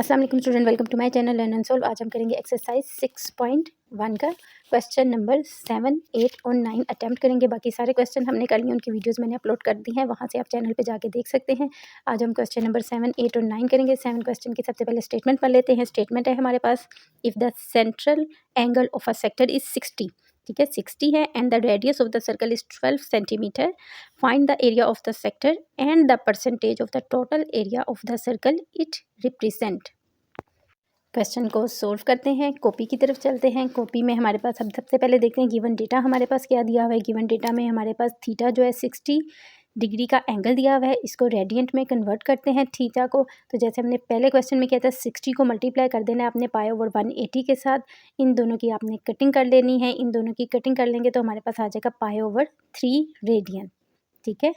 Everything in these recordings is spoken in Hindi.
अस्सलाम वालेकुम student, welcome to my channel learn and solve. आज हम करेंगे एक्सरसाइज 6.1 का क्वेश्चन नंबर 7, 8 और 9 अटैम्प्ट करेंगे। बाकी सारे क्वेश्चन हमने कर लिए, उनकी वीडियोस मैंने अपलोड कर दी हैं, वहाँ से आप चैनल पे जाके देख सकते हैं। आज हम क्वेश्चन नंबर 7, 8 और 9 करेंगे। 7 क्वेश्चन की सबसे पहले स्टेटमेंट पढ़ लेते हैं। स्टेटमेंट है हमारे पास, if the central angle of a sector is 60, ठीक है 60 है, and the radius of the circle is 12 centimetre, find the area of the sector and the percentage of the total area of the circle it represent. Question को सोल्व करते हैं। कॉपी की तरफ चलते हैं। कॉपी में हमारे पास, हम सबसे पहले देखते हैं गिवन डेटा हमारे पास क्या दिया हुआ है। गिवन डेटा में हमारे पास थीटा जो है 60 डिग्री का एंगल दिया हुआ है। इसको रेडियंट में कन्वर्ट करते हैं थीटा को। तो जैसे हमने पहले क्वेश्चन में किया था, 60 को मल्टीप्लाई कर देना है आपने पाई ओवर 180 के साथ। इन दोनों की आपने कटिंग कर लेनी है। इन दोनों की कटिंग कर लेंगे तो हमारे पास आ जाएगा पाई ओवर 3 रेडियन, ठीक है।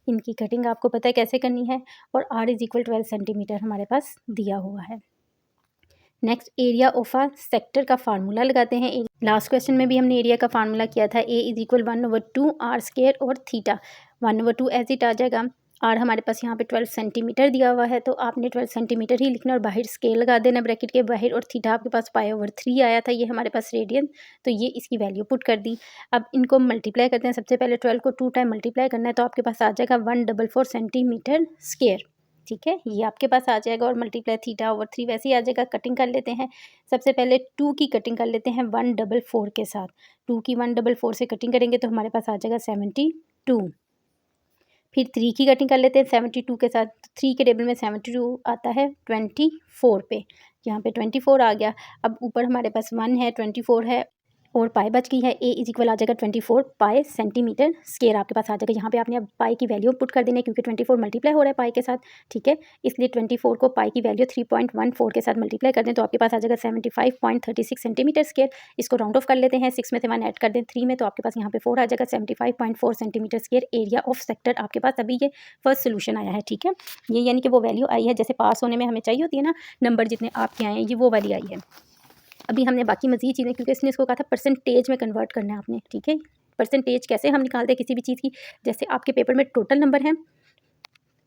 इनकी कटिंग आपको पता है कैसे करनी है। और r इज इक्वल 12 सेंटीमीटर हमारे पास दिया हुआ है। Next, area of a sector का फार्मूला लगाते हैं। लास्ट क्वेश्चन में भी हमने एरिया का फार्मूला किया था, ए इज इक्वल 1/2 आर स्क्वायर और थीटा 1/2 एज इट आ जाएगा। आर हमारे पास यहाँ पे 12 सेंटीमीटर दिया हुआ है, तो आपने 12 सेंटीमीटर ही लिखना और बाहर स्केल लगा देना ब्रैकेट के बाहर। और थीटा आपके पास पाई ओवर 3 आया था, ये हमारे पास रेडियन, तो ये इसकी वैल्यू पुट कर दी। अब इनको मल्टीप्लाई करते हैं। सबसे पहले 12 को 2 टाइम मल्टीप्लाई करना है, तो आपके पास आ जाएगा 144 सेंटीमीटर स्क्वायर, ठीक है। ये आपके पास आ जाएगा। और मल्टीप्लाई थीटा ओवर 3 वैसे ही आ जाएगा। कटिंग कर लेते हैं। सबसे पहले 2 की कटिंग कर लेते हैं 144 के साथ। 2 की 144 से कटिंग करेंगे तो हमारे पास आ जाएगा 72। फिर 3 की कटिंग कर लेते हैं 72 के साथ। 3 के टेबल में 72 आता है 24 पे, यहाँ पे 24 आ गया। अब ऊपर हमारे पास 1 है, 24 है और पाई बच गई है। ए इज इक्वल आ जाएगा 24 पाई सेंटीमीटर स्क्वायर आपके पास आ जाएगा। यहाँ पे आपने अब पाई की वैल्यू पुट कर देनी है, क्योंकि 24 मल्टीप्लाई हो रहा है पाई के साथ, ठीक है। इसलिए 24 को पाई की वैल्यू 3.14 के साथ मल्टीप्लाई कर दें तो आपके पास आ जाएगा 75.36 सेंटीमीटर स्क्वायर। इसको राउंड ऑफ कर लेते हैं। 6 में से 1 ऐड कर दें 3 में, तो आपके पास यहाँ पे 4 आ जाएगा। 75.4 centimetre square area of sector आपके पास अभी ये फर्स्ट सोल्यूशन आया है, ठीक है। ये यानी कि वो वैल्यू आई है जैसे पास होने में हमें चाहिए होती है ना, नंबर जितने आपके आए हैं, ये वो वाली आई है। अभी हमने बाकी मज़ीद चीज़ें, क्योंकि इसने इसको कहा था परसेंटेज में कन्वर्ट करना है आपने, ठीक है। परसेंटेज कैसे हम निकालते हैं किसी भी चीज़ की, जैसे आपके पेपर में टोटल नंबर है,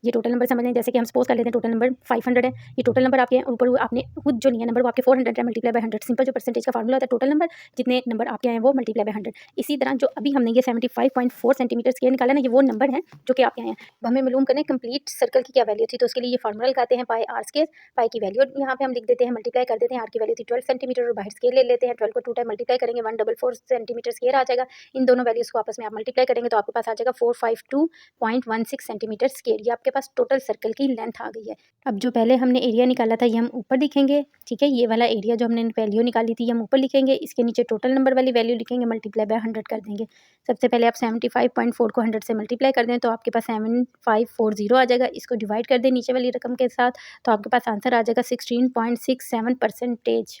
ये टोटल नंबर समझ लें। जैसे कि हम सपोज कर लेते हैं टोटल नंबर 500 है, ये टोटल नंबर आपके हैं। ऊपर आपने खुद जो लिया नंबर वो आपके 400 है, मल्टीप्लाई बाय 100। सिंपल जो परसेंटेज का फार्मूला होता है, टोटल नंबर जितने नंबर आपके आए हैं वो मल्टीप्लाई बाय 100। इसी तरह जो अभी हमने ये 75.4 सेंटीमीटर स्क्वायर निकाला ना, ये वो नंबर है जो कि आपके आए हैं। अब हमें मालूम करना है कंप्लीट सर्कल की क्या वैल्यू थी, तो उसके लिए ये फार्मूला लगाते हैं पाई आर स्क्वायर। पाई की वैल्यू यहाँ पे हम लिख देते हैं, मल्टीप्लाई कर देते हैं। आर की वैल्यू थी 12 सेंटीमीटर और बाहर स्केल ले लेते हैं। 12 को 2 टाइम मल्टीप्लाई करेंगे 144 सेंटीमीटर स्क्वायर आ जाएगा। इन दोनों वैल्यूज़ को आपस में आप मल्टीप्लाई करेंगे तो आपके पास आ जाएगा 452.16 सेंटीमीटर स्क्वायर। ये आपके पास टोटल सर्कल की लेंथ आ गई है। अब जो पहले हमने एरिया निकाला था ये हम ऊपर लिखेंगे, ठीक है। ये वाला एरिया जो हमने वैल्यू निकाली थी ये हम ऊपर लिखेंगे। इसके नीचे टोटल नंबर वाली वैल्यू लिखेंगे, मल्टीप्लाई बाय 100 कर देंगे। सबसे पहले आप 75.4 को 100 से मल्टीप्लाई कर दें तो आपके पास 7540 आ जाएगा। इसको डिवाइड कर दें नीचे वाली रकम के साथ, तो आपके पास आंसर आ जाएगा 16.67%।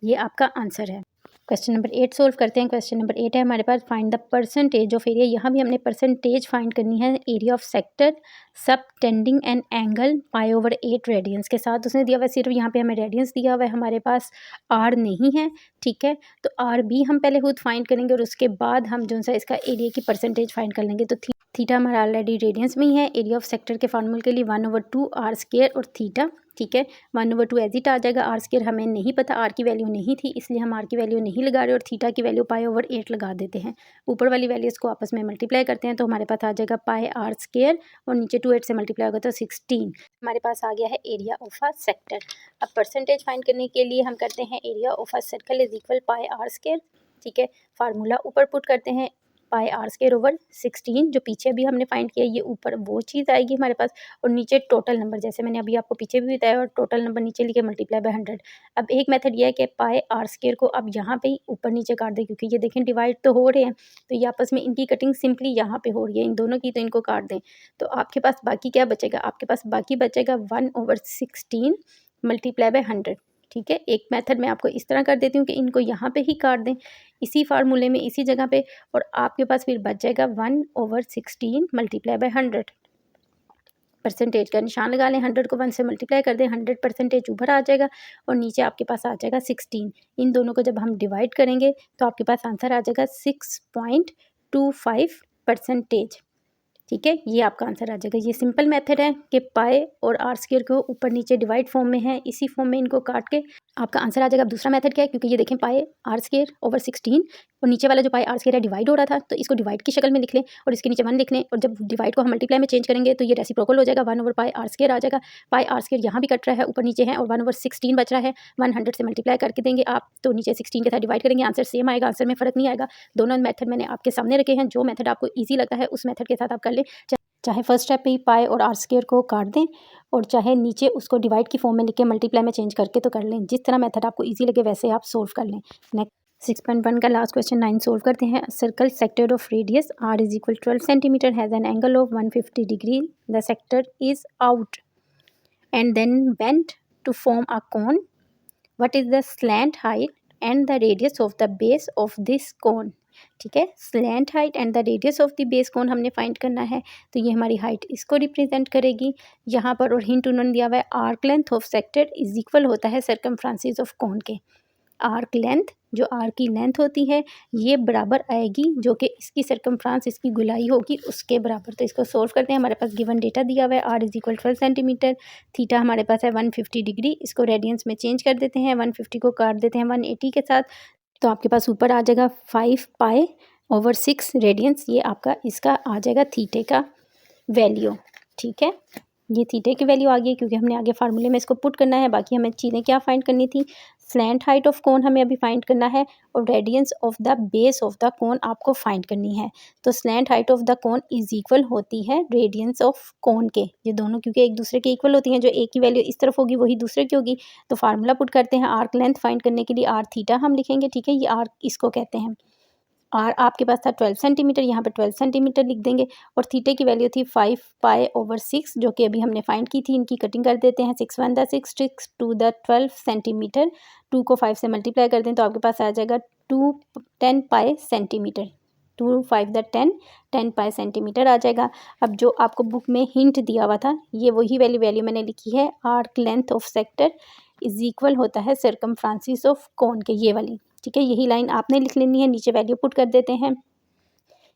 ये आपका आंसर है। क्वेश्चन नंबर 8 सोल्व करते हैं। क्वेश्चन नंबर 8 है हमारे पास, find the percentage of area. यहाँ भी हमने परसेंटेज फाइंड करनी है area of sector subtending an angle pi over 8 radians के साथ। उसने दिया हुआ है सिर्फ यहाँ पे हमें रेडियंस दिया हुआ है, हमारे पास आर नहीं है, ठीक है। तो आर भी हम पहले खुद फाइंड करेंगे और उसके बाद हम जो सा इसका एरिया की परसेंटेज फाइंड कर लेंगे। तो थीटा हमारा ऑलरेडी रेडियंस में ही है। एरिया ऑफ सेक्टर के फार्मूले के लिए 1/2 आर स्क्वायर और थीटा, ठीक है। 1/2 एज इट आ जाएगा। आर स्क्वायर हमें नहीं पता, आर की वैल्यू नहीं थी, इसलिए हम आर की वैल्यू नहीं लगा रहे और थीटा की वैल्यू पाई ओवर 8 लगा देते हैं। ऊपर वाली वैल्यूज़ को आपस में मल्टीप्लाई करते हैं तो हमारे पास आ जाएगा पाई आर स्क्वायर और नीचे 2 8 से मल्टीप्लाई होगा तो 16। हमारे पास आ गया है एरिया ऑफ अ सेक्टर। अब परसेंटेज फाइंड करने के लिए हम करते हैं area of a circle is equal pi r square, ठीक है। फार्मूला ऊपर पुट करते हैं, पाई आर स्क्वायर ओवर 16, जो पीछे भी हमने फाइंड किया ये ऊपर वो चीज़ आएगी हमारे पास। और नीचे टोटल नंबर, जैसे मैंने अभी आपको पीछे भी बताया, और टोटल नंबर नीचे लिखे मल्टीप्लाई बाय 100। अब एक मेथड ये है कि पाई आर स्क्वायर को अब यहाँ पे ही ऊपर नीचे काट दें, क्योंकि ये देखें डिवाइड तो हो रहे हैं, तो ये आपस में इनकी कटिंग सिंपली यहाँ पे हो रही है इन दोनों की, तो इनको काट दें। तो आपके पास बाकी क्या बचेगा, आपके पास बाकी बचेगा 1/16 मल्टीप्लाई बाय 100, ठीक है। एक मेथड मैं आपको इस तरह कर देती हूँ कि इनको यहाँ पे ही काट दें इसी फार्मूले में, इसी जगह पे, और आपके पास फिर बच जाएगा 1/16 मल्टीप्लाई बाय 100। परसेंटेज का निशान लगा लें, 100 को 1 से मल्टीप्लाई कर दें, 100% ऊपर आ जाएगा और नीचे आपके पास आ जाएगा 16। इन दोनों को जब हम डिवाइड करेंगे तो आपके पास आंसर आ जाएगा 6.25%। ठीक है, ये आपका आंसर आ जाएगा। ये सिंपल मेथड है कि पाई और आर स्क्वायर को ऊपर नीचे डिवाइड फॉर्म में है, इसी फॉर्म में इनको काट के आपका आंसर आ जाएगा। अब दूसरा मेथड क्या है, क्योंकि ये देखें पाई आर स्क्वायर ओवर 16 और नीचे वाला जो पाई आर स्क्वायर है डिवाइड हो रहा था, तो इसको डिवाइड की शक्ल में लिख लें और इसके नीचे 1 लिख लें, और जब डिवाइड को हम मल्टीप्लाई में चेंज करेंगे तो ये रेसिप्रोकल हो जाएगा, 1 ओवर पाई आर स्क्वायर आ जाएगा। पाई आर स्क्वायर यहाँ भी कट रहा है, ऊपर नीचे है, और 1 ओवर 16 बच रहा है। 100 से मल्टीप्लाई करके देंगे आप, तो नीचे 16 के साथ डिवाइड करेंगे, आंसर सेम आएगा, आंसर में फ़र्क नहीं आएगा। दोनों मेथड मैंने आपके सामने रखे हैं, जो मेथड आपको ईजी लगता है उस मेथड के साथ आप कर लें। चाहे फर्स्ट स्टेप पे ही पाई और आर स्क्वायर को काट दें, और चाहे नीचे उसको डिवाइड की फॉर्म में लिख के मल्टीप्लाई में चेंज करके तो कर लें। जिस तरह मेथड आपको इजी लगे वैसे आप सोल्व कर लें। नेक्स्ट 6.1 का लास्ट क्वेश्चन 9 सोल्व करते हैं। Circle sector of radius R is equal 12 centimetre has an angle of 150 degree. The sector is out and then bent to form a cone. What is the slant height and the radius of the base of this cone. ठीक है, slant height and the radius of the base cone हमने फाइंड करना है, तो ये हमारी हाइट इसको रिप्रेजेंट करेगी यहाँ पर। और हिंट उन्होंने दिया हुआ है arc length of sector is equal होता है सर्कमफ्रेंस ऑफ कोन के। आर्क लेंथ, जो आर्क की लेंथ होती है, ये बराबर आएगी जो कि इसकी सर्कमफ्रेंस, इसकी गुलाई होगी उसके बराबर। तो इसको सोल्व करते हैं। हमारे पास गिवन डेटा दिया हुआ है R is equal 12 centimetre, theta हमारे पास है 150 डिग्री। इसको रेडियंस में चेंज कर देते हैं, 150 को काट देते हैं 180 के साथ, तो आपके पास ऊपर आ जाएगा 5 पाई ओवर 6 रेडियंस। ये आपका इसका आ जाएगा थीटे का वैल्यू। ठीक है, ये थीटे की वैल्यू आ गई, क्योंकि हमने आगे फार्मूले में इसको पुट करना है। बाकी हमें चीज़ें क्या फाइंड करनी थी, स्लैंट हाइट ऑफ कोन हमें अभी फाइंड करना है, और radians of the base of the cone आपको फाइंड करनी है। तो slant height of the cone is equal होती है रेडियंस ऑफ कोन के। ये दोनों क्योंकि एक दूसरे के इक्वल होती हैं, जो एक की वैल्यू इस तरफ होगी वही दूसरे की होगी। तो फार्मूला पुट करते हैं, आर्क लेंथ फाइंड करने के लिए आर थीटा हम लिखेंगे। ठीक है, ये आर्क इसको कहते हैं। आर आपके पास था 12 सेंटीमीटर, यहाँ पे 12 सेंटीमीटर लिख देंगे, और थीटे की वैल्यू थी 5 पाई ओवर 6 जो कि अभी हमने फाइंड की थी। इनकी कटिंग कर देते हैं, 6 1 द 6 6 2 द 12 सेंटीमीटर। 2 को 5 से मल्टीप्लाई कर दें तो आपके पास आ जाएगा 10 pi centimetre. 2 5 the 10 pi centimetre आ जाएगा। अब जो आपको बुक में हिंट दिया हुआ था, ये वही वैल्यू मैंने लिखी है, arc length of sector is equal होता है सर्कमफ्रेंस ऑफ कोन के, ये वाली। ठीक है, यही लाइन आपने लिख लेनी है। नीचे वैल्यू पुट कर देते हैं,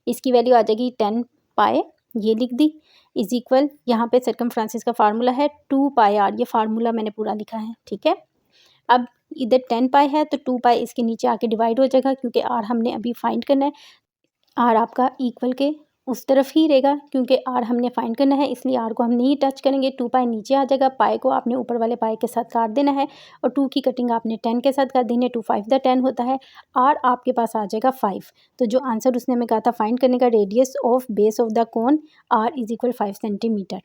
इसकी वैल्यू आ जाएगी 10 पाई, ये लिख दी, इज इक्वल यहाँ पे सर्कमफ्रेंस का फार्मूला है 2 पाई आर। ये फार्मूला मैंने पूरा लिखा है। ठीक है, अब इधर 10 पाई है तो 2 पाई इसके नीचे आके डिवाइड हो जाएगा, क्योंकि आर हमने अभी फाइंड करना है। आर आपका इक्वल के उस तरफ ही रहेगा, क्योंकि आर हमने फाइंड करना है, इसलिए आर को हम नहीं टच करेंगे। 2 पाई नीचे आ जाएगा, पाई को आपने ऊपर वाले पाई के साथ काट देना है, और 2 की कटिंग आपने 10 के साथ कर देनी है। 2 5 द 10 होता है, आर आपके पास आ जाएगा 5। तो जो आंसर उसने हमें कहा था फाइंड करने का, radius of base of the cone R is equal 5 centimetre.